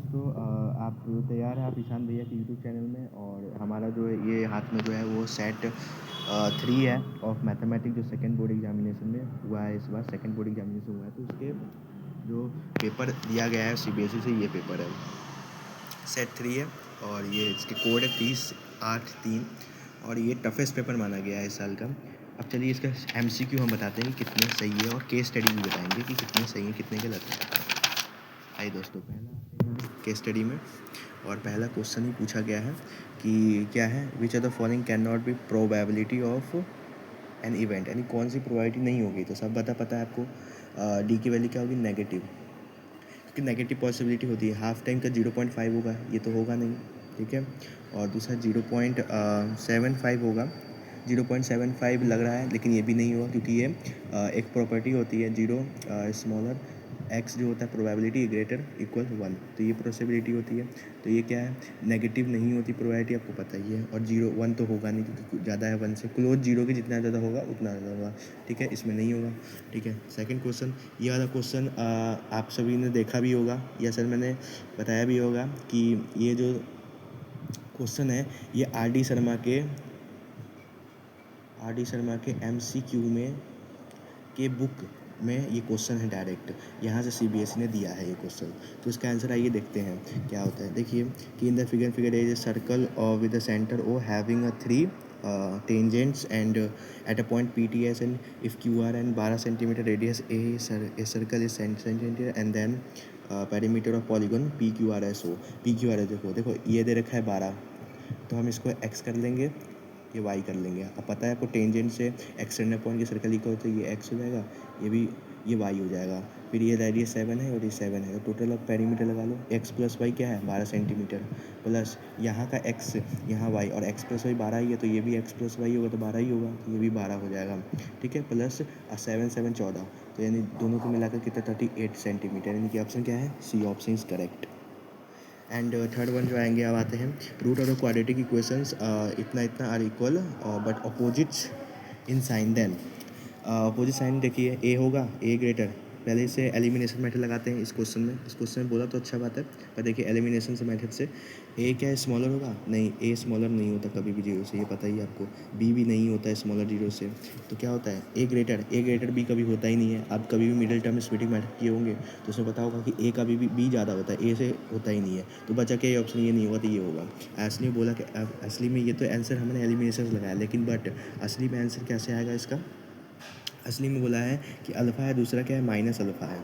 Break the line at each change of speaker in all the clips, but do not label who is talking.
दोस्तों, आप तैयार हैं आप ईशान भैया के यूट्यूब चैनल में। और हमारा जो है ये हाथ में जो है वो सेट 3 है ऑफ मैथमेटिक्स, जो सेकंड बोर्ड एग्जामिनेशन में हुआ है। इस बार सेकंड बोर्ड एग्जामिनेशन हुआ है, तो उसके जो पेपर दिया गया है सीबीएसई से, ये पेपर है सेट 3 है। और ये इसके कोड है 30-8-3, और ये टफेस्ट पेपर माना गया है इस साल का। अब चलिए इसका एमसीक्यू हम बताते हैं कि कितने सही है, और केस स्टडी भी बताएंगे कि कितने सही है कितने गलत है। आइए दोस्तों, पहला आते हैं केस स्टडी में। और पहला क्वेश्चन ही पूछा गया है कि क्या है, which are the following can not be probability of an event, यानी कौन सी प्रोबेबिलिटी नहीं होगी। तो सब पता है आपको, डी की वैल्यू क्या होगी, नेगेटिव, क्योंकि नेगेटिव पॉसिबिलिटी होती है। हाफ टाइम का 0.5 होगा, ये तो होगा नहीं, ठीक है। और दूसरा 0.75 होगा, 0.75 लग रहा है, लेकिन ये भी नहीं होगा, क्योंकि ये एक प्रॉपर्टी होती है, जीरो स्मॉलर एक्स जो होता है प्रोबेबिलिटी ग्रेटर इक्वल 1, तो ये पॉसिबिलिटी होती है। तो ये क्या है, नेगेटिव नहीं होती प्रोबेबिलिटी, आपको पता ही है। और 0-1 तो होगा नहीं, क्योंकि ज़्यादा है 1 से, क्लोज जीरो के जितना ज़्यादा होगा उतना ज़्यादा होगा, ठीक है, इसमें नहीं होगा, ठीक है। सेकंड क्वेश्चन, ये वाला क्वेश्चन आप सभी ने देखा भी होगा, या सर मैंने बताया भी होगा कि ये जो क्वेश्चन है ये आर डी शर्मा के एमसीक्यू में के बुक में ये क्वेश्चन है डायरेक्ट, यहाँ से सीबीएसई ने दिया है ये क्वेश्चन। तो इसका आंसर आइए देखते हैं क्या होता है। देखिए कि in the figure is a circle with the centre O having a 3 tangents and at a point P T S, and if Q R and 12 centimetre radius a circle is centimetre, and then perimeter of polygon P Q R S O. P Q R S देखो ये दे रखा है 12, तो हम इसको x कर लेंगे, ये वाई कर लेंगे। अब पता है आपको टेंजेंट से एक्सटेंडर पॉइंट की सर्कल इक्वल, तो ये एक्स हो जाएगा, ये वाई हो जाएगा। फिर ये रेडियस 7 है और ये 7 है, तो टोटल ऑफ पेरीमीटर लगा लो, एक्स प्लस वाई क्या है 12 सेंटीमीटर, प्लस यहाँ का एक्स यहाँ वाई, और एक्स प्लस वाई 12 ही है, तो ये भी एक्स प्लस वाई होगा तो 12 ही होगा, तो ये भी 12 हो जाएगा, ठीक है। प्लस 7 14, तो यानी दोनों को मिलाकर कितना 38 सेंटीमीटर, यानी कि ऑप्शन क्या है, C option is correct. And third one जो आएंगे, अब आते हैं root of the quadratic equations, इतना इतना are equal but opposites in sign, then opposite sign देखिए, ए होगा ए ग्रेटर, पहले से एलिमिनेशन मेथड लगाते हैं इस क्वेश्चन में। इस क्वेश्चन में बोला तो अच्छा बात है, पर देखिए एलिमिनेशन से मेथड से ए क्या है, स्मॉलर होगा, नहीं ए स्मॉलर नहीं होता कभी भी जीरो से, ये पता ही है आपको। बी भी नहीं होता है स्मॉलर जीरो से, तो क्या होता है ए ग्रेटर बी कभी होता ही नहीं है। आप कभी भी मिडिल टर्म स्प्लिटिंग मेथड किए होंगे तो उसमें पता होगा कि ए कभी भी बी ज़्यादा होता है, ए से होता ही नहीं है, तो बचा के ऑप्शन ये नहीं होगा, तो ये होगा। असली में बोला कि असली में ये तो आंसर हमने एलिमिनेशन लगाया, लेकिन बट असली में आंसर कैसे आएगा इसका, असली में बोला है कि अल्फ़ा है, दूसरा क्या है माइनस अल्फ़ा है,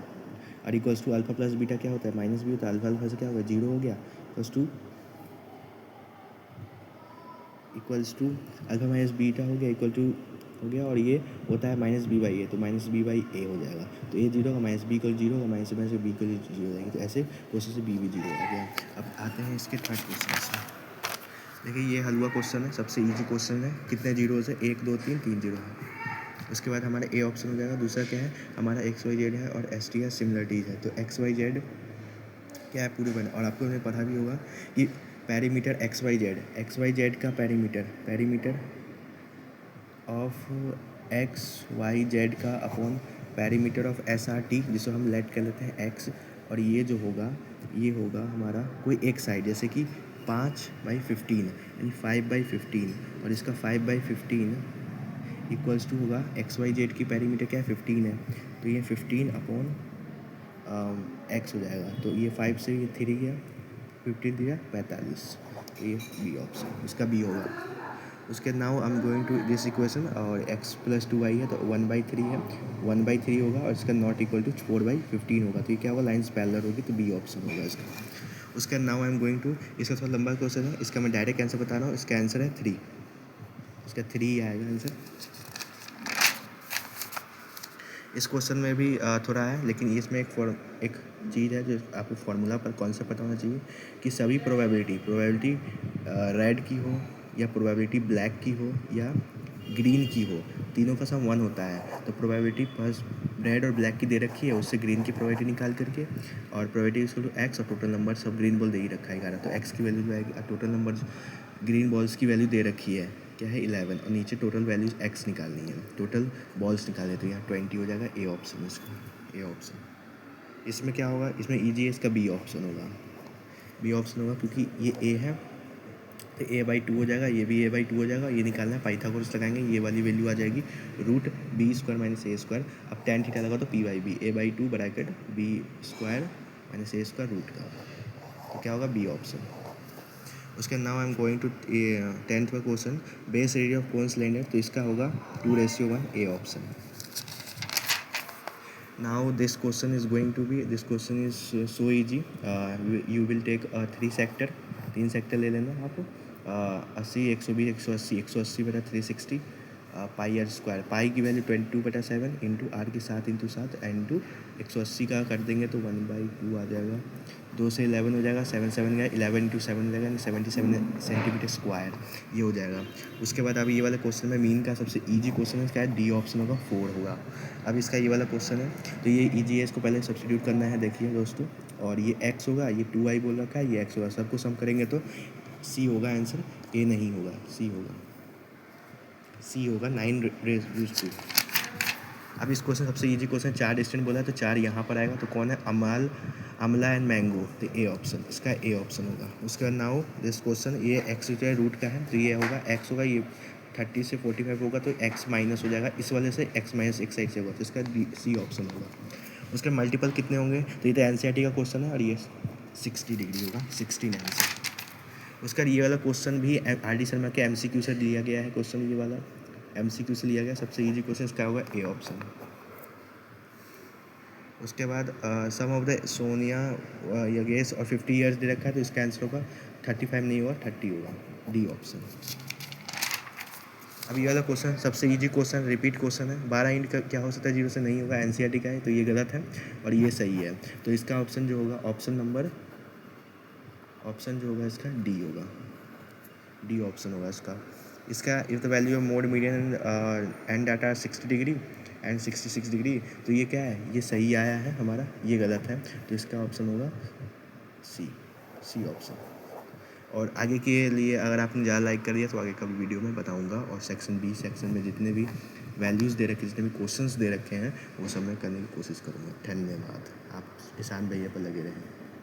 और equals to alpha plus beta क्या होता है, माइनस भी होता है, अल्फ़ा अल्फ़ा से क्या होगा, जीरो हो गया, equals to alpha minus beta हो गया, इक्वल टू हो गया, और ये होता है माइनस बी बाई ए, तो माइनस बी बाई ए हो जाएगा, तो ए जीरो का माइनस बी को जीरो का माइनस माइनस बी को जीरो हो जाएगी, तो ऐसे प्रोसेस से बी भी जीरो आ गया। अब आते हैं इसके थर्ड क्वेश्चन से। देखिए ये हलवा क्वेश्चन है, सबसे ईजी क्वेश्चन है, कितने जीरोज़ है, 1 2 3 3 जीरो है। उसके बाद हमारा ए ऑप्शन हो जाएगा। दूसरा क्या है, हमारा एक्स वाई जेड है और एस टी है, सिमिलरिटीज़ है, तो एक्स वाई जेड क्या है पूरे बने। और आपको हमें पता भी होगा कि पेरीमीटर एक्स वाई जेड का perimeter of X Y Z का upon perimeter of S R T, जिसको हम लेट कर लेते हैं एक्स, और ये जो होगा ये होगा हमारा कोई एक साइड, जैसे कि 5/15 यानी 5/15, और इसका 5/15 इक्वल्स टू होगा एक्स वाई जेड की पेरीमीटर क्या है 15 है, तो ये 15 अपॉन एक्स हो जाएगा, तो ये 5 से ये 3 गया, 15 दिया 45, ये बी ऑप्शन इसका बी होगा। उसके now I am going to this equation, और x प्लस 2y है तो 1/3 है, 1/3 होगा, और इसका नॉट इक्वल टू 4/15 होगा, तो ये क्या होगा, लाइन्स पैरेलल होगी, तो बी ऑप्शन होगा इसका। उसका now I am going to, इसका थोड़ा लंबा क्वेश्चन है, इसका मैं डायरेक्ट आंसर बता रहा हूँ, इसका आंसर है 3, इसका 3 आएगा आंसर। इस क्वेश्चन में भी थोड़ा है, लेकिन इसमें एक चीज़ है जो आपको फार्मूला पर कॉन्सेप्ट पता होना चाहिए कि सभी प्रोबेबिलिटी रेड की हो, या प्रोबेबिलिटी ब्लैक की हो, या ग्रीन की हो, तीनों का सम 1 होता है। तो प्रोबेबिलिटी फर्स्ट रेड और ब्लैक की दे रखी है, उससे ग्रीन की प्रोबेबिलिटी निकाल करके, और प्रोबेबिलिटी इसको तो एक्स, और टोटल नंबर सब ग्रीन बॉल दे ही रखा है 11, तो एक्स की वैल्यू जो आएगी, टोटल नंबर ग्रीन बॉल्स की वैल्यू दे रखी है क्या है 11, और नीचे टोटल वैल्यूज एक्स निकालनी है, टोटल बॉल्स निकालने, तो यहाँ 20 हो जाएगा, ए ऑप्शन इसका, ए ऑप्शन। इसमें क्या होगा, इसमें ईजी है, इसका बी ऑप्शन होगा। बी ऑप्शन होगा, क्योंकि ये ए है तो a/2 हो जाएगा, ये भी a/2 हो जाएगा, ये निकालना है, पाइथागोरस लगाएंगे, ये वाली वैल्यू आ जाएगी root B square minus A square. अब टेन थीटा लगा तो p/b a/2 bracket B square minus A square root का, तो क्या होगा बी ऑप्शन। उसके now I am going to 10th का question, base area of cone cylinder, तो इसका होगा 2:1 A option. Now this question is going to be, this question is so easy. You will take 3 sector, 3 sector ले लेना आप, 80, 120, 180, 180 बटा 360 पाई are square, पाई की value 22/7 into are की 7 इंटू 7 इंटू 180 का कर देंगे तो 1/2 आ जाएगा, 2 से 11 हो जाएगा, 7 7 गया, 11 इंटू 7 हो जाएगा, 77 सेंटीमीटर स्क्वायर ये हो जाएगा। उसके बाद अब ये वाला क्वेश्चन में मीन का सबसे इजी क्वेश्चन है, क्या है, डी ऑप्शन होगा 4 होगा। अब इसका ये वाला क्वेश्चन है तो ये इजी है, इसको पहले सब्स्टिट्यूट करना है, देखिए दोस्तों, और ये x होगा, ये 2i बोल रखा है, ये x होगा, सबको सम करेंगे तो c होगा आंसर, a नहीं होगा, c होगा 9 अब इस क्वेश्चन सबसे इजी क्वेश्चन, 4 डिस्टेंट बोला है तो 4 यहाँ पर आएगा, तो कौन है, अमला एंड मैंगो, तो ए ऑप्शन, इसका ए ऑप्शन होगा। उसके बाद नाउ दिस क्वेश्चन, ये एक्स जो है रूट का है तो ये होगा एक्स होगा, ये 30 से 45 होगा तो एक्स माइनस हो जाएगा, इस वाले से एक्स माइनस एक साइड से होगा, तो इसका सी ऑप्शन होगा। उसके मल्टीपल कितने होंगे, तो ये तो एनसीईआरटी का क्वेश्चन है और ये 60 डिग्री होगा, 16 आंसर। उसका ये वाला क्वेश्चन भी आर डी शर्मा के एमसीक्यू से दिया गया है, क्वेश्चन ये वाला एमसीक्यू से लिया गया, सबसे इजी क्वेश्चन इसका होगा ए ऑप्शन। उसके बाद सम ऑफ द सोनिया यगेश और 50 ईयर्स दे रखा है तो इसका आंसर होगा 35 नहीं होगा, 30 होगा, डी ऑप्शन। अब ये वाला क्वेश्चन सबसे इजी क्वेश्चन, रिपीट क्वेश्चन है, 12 इंट का क्या हो सकता है, 0 से नहीं होगा, एनसीईआरटी का है तो ये गलत है और ये सही है, तो इसका ऑप्शन जो होगा, ऑप्शन जो होगा इसका डी होगा, डी ऑप्शन होगा इसका। इसका if the value of mode median and data 60 degree and 66 degree, तो ये क्या है, ये सही आया है हमारा, ये गलत है, तो इसका ऑप्शन होगा सी ऑप्शन। और आगे के लिए अगर आपने ज़्यादा लाइक कर दिया तो आगे का भी वीडियो में बताऊंगा, और सेक्शन बी सेक्शन में जितने भी वैल्यूज़ दे रखे, जितने भी क्वेश्चंस दे रखे हैं वो सब मैं करने की कोशिश करूँगा। धन्यवाद, आप ईशान भैया पर लगे रहें।